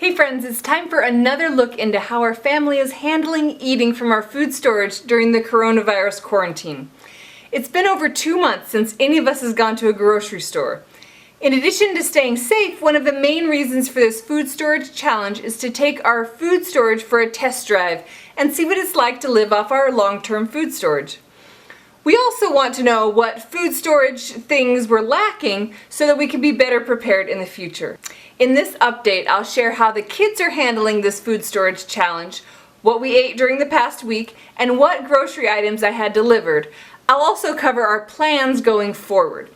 Hey friends, it's time for another look into how our family is handling eating from our food storage during the coronavirus quarantine. It's been over 2 months since any of us has gone to a grocery store. In addition to staying safe, one of the main reasons for this food storage challenge is to take our food storage for a test drive and see what it's like to live off our long-term food storage. We also want to know what food storage things we're lacking so that we can be better prepared in the future. In this update, I'll share how the kids are handling this food storage challenge, what we ate during the past week, and what grocery items I had delivered. I'll also cover our plans going forward.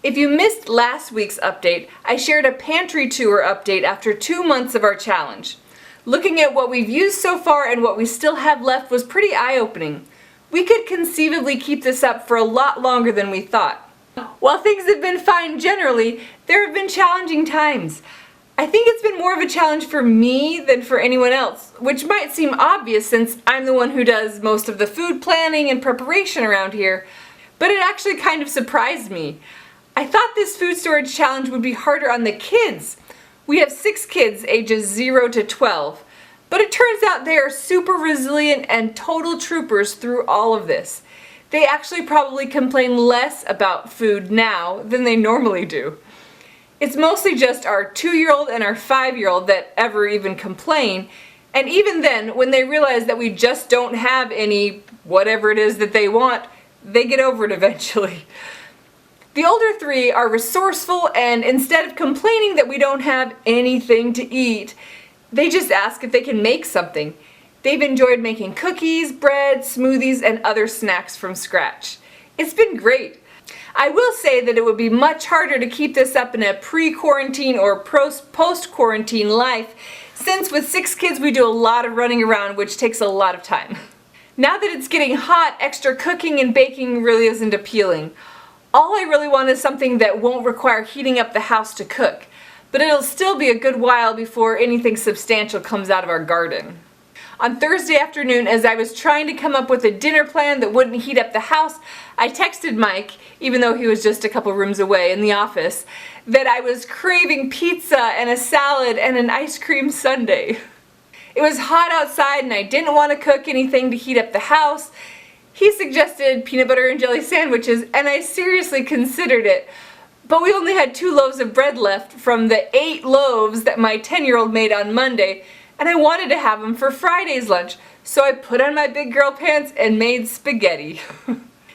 If you missed last week's update, I shared a pantry tour update after 2 months of our challenge. Looking at what we've used so far and what we still have left was pretty eye-opening. We could conceivably keep this up for a lot longer than we thought. While things have been fine generally, there have been challenging times. I think it's been more of a challenge for me than for anyone else, which might seem obvious since I'm the one who does most of the food planning and preparation around here, but it actually kind of surprised me. I thought this food storage challenge would be harder on the kids. We have 6 kids ages 0 to 12. But it turns out they are super resilient and total troopers through all of this. They actually probably complain less about food now than they normally do. It's mostly just our 2-year-old and our 5-year-old that ever even complain, and even then, when they realize that we just don't have any whatever it is that they want, they get over it eventually. The older 3 are resourceful, and instead of complaining that we don't have anything to eat, they just ask if they can make something. They've enjoyed making cookies, bread, smoothies, and other snacks from scratch. It's been great. I will say that it would be much harder to keep this up in a pre-quarantine or post-quarantine life, since with 6 kids we do a lot of running around, which takes a lot of time. Now that it's getting hot, extra cooking and baking really isn't appealing. All I really want is something that won't require heating up the house to cook. But it'll still be a good while before anything substantial comes out of our garden. On Thursday afternoon, as I was trying to come up with a dinner plan that wouldn't heat up the house, I texted Mike, even though he was just a couple rooms away in the office, that I was craving pizza and a salad and an ice cream sundae. It was hot outside and I didn't want to cook anything to heat up the house. He suggested peanut butter and jelly sandwiches, and I seriously considered it. But we only had 2 loaves of bread left from the 8 loaves that my 10-year-old made on Monday, and I wanted to have them for Friday's lunch, so I put on my big girl pants and made spaghetti.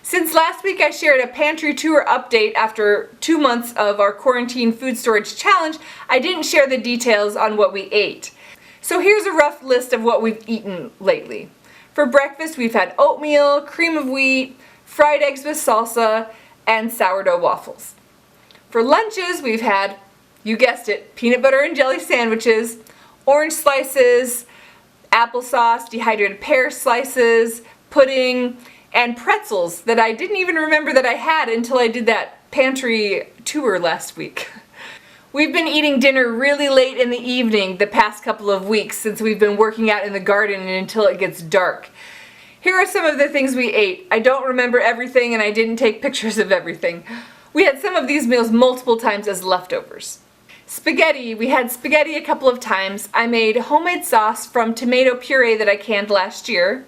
Since last week I shared a pantry tour update after 2 months of our quarantine food storage challenge, I didn't share the details on what we ate. So here's a rough list of what we've eaten lately. For breakfast we've had oatmeal, cream of wheat, fried eggs with salsa, and sourdough waffles. For lunches, we've had, you guessed it, peanut butter and jelly sandwiches, orange slices, applesauce, dehydrated pear slices, pudding, and pretzels that I didn't even remember that I had until I did that pantry tour last week. We've been eating dinner really late in the evening the past couple of weeks since we've been working out in the garden until it gets dark. Here are some of the things we ate. I don't remember everything and I didn't take pictures of everything. We had some of these meals multiple times as leftovers. Spaghetti. We had spaghetti a couple of times. I made homemade sauce from tomato puree that I canned last year.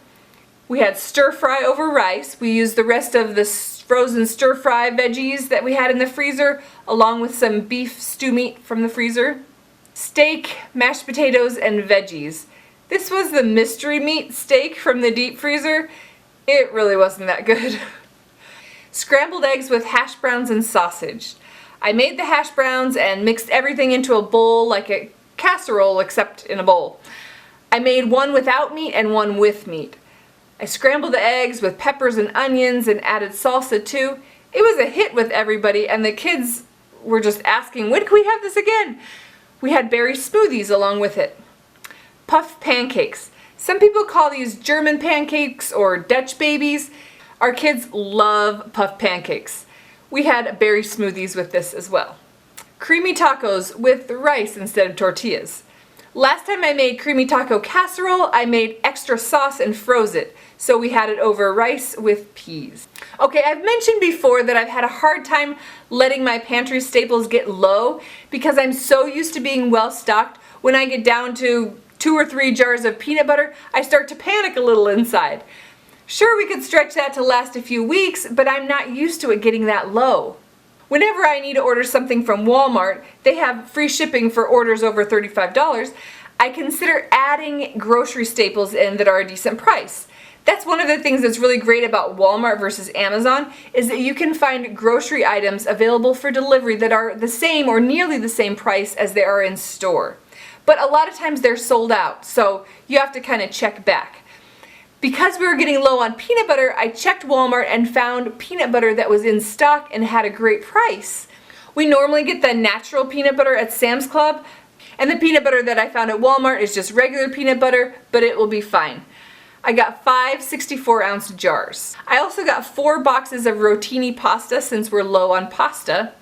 We had stir fry over rice. We used the rest of the frozen stir fry veggies that we had in the freezer, along with some beef stew meat from the freezer. Steak, mashed potatoes, and veggies. This was the mystery meat steak from the deep freezer. It really wasn't that good. Scrambled eggs with hash browns and sausage. I made the hash browns and mixed everything into a bowl like a casserole except in a bowl. I made one without meat and one with meat. I scrambled the eggs with peppers and onions and added salsa too. It was a hit with everybody and the kids were just asking, when can we have this again? We had berry smoothies along with it. Puff pancakes. Some people call these German pancakes or Dutch babies. Our kids love puff pancakes. We had berry smoothies with this as well. Creamy tacos with rice instead of tortillas. Last time I made creamy taco casserole, I made extra sauce and froze it, so we had it over rice with peas. Okay, I've mentioned before that I've had a hard time letting my pantry staples get low because I'm so used to being well stocked. When I get down to 2 or 3 jars of peanut butter, I start to panic a little inside. Sure, we could stretch that to last a few weeks, but I'm not used to it getting that low. Whenever I need to order something from Walmart, they have free shipping for orders over $35. I consider adding grocery staples in that are a decent price. That's one of the things that's really great about Walmart versus Amazon, is that you can find grocery items available for delivery that are the same or nearly the same price as they are in store. But a lot of times they're sold out, so you have to kind of check back. Because we were getting low on peanut butter, I checked Walmart and found peanut butter that was in stock and had a great price. We normally get the natural peanut butter at Sam's Club, and the peanut butter that I found at Walmart is just regular peanut butter, but it will be fine. I got 5 64-ounce jars. I also got 4 boxes of rotini pasta since we're low on pasta.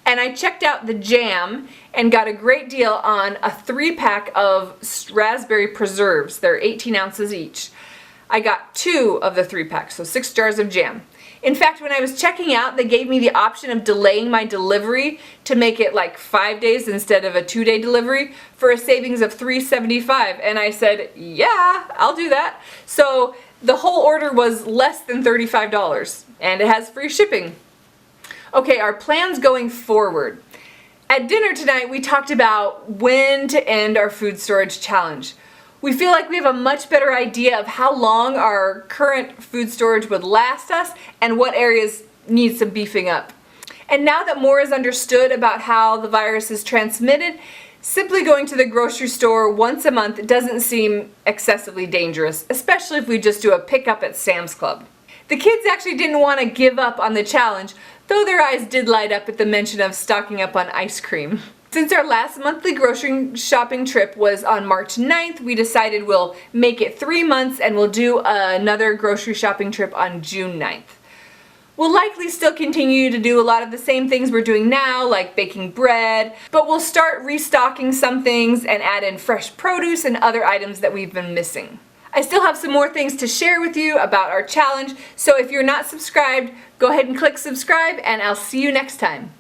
And I checked out the jam and got a great deal on a 3-pack of raspberry preserves. They're 18 ounces each. I got 2 of the 3-packs, so 6 jars of jam. In fact, when I was checking out, they gave me the option of delaying my delivery to make it like 5 days instead of a 2-day delivery for a savings of $3.75. And I said, yeah, I'll do that. So the whole order was less than $35, and it has free shipping. Okay, our plans going forward. At dinner tonight, we talked about when to end our food storage challenge. We feel like we have a much better idea of how long our current food storage would last us and what areas need some beefing up. And now that more is understood about how the virus is transmitted, simply going to the grocery store once a month doesn't seem excessively dangerous, especially if we just do a pickup at Sam's Club. The kids actually didn't want to give up on the challenge, though their eyes did light up at the mention of stocking up on ice cream. Since our last monthly grocery shopping trip was on March 9th, we decided we'll make it 3 months and we'll do another grocery shopping trip on June 9th. We'll likely still continue to do a lot of the same things we're doing now, like baking bread, but we'll start restocking some things and add in fresh produce and other items that we've been missing. I still have some more things to share with you about our challenge, so if you're not subscribed, go ahead and click subscribe and I'll see you next time.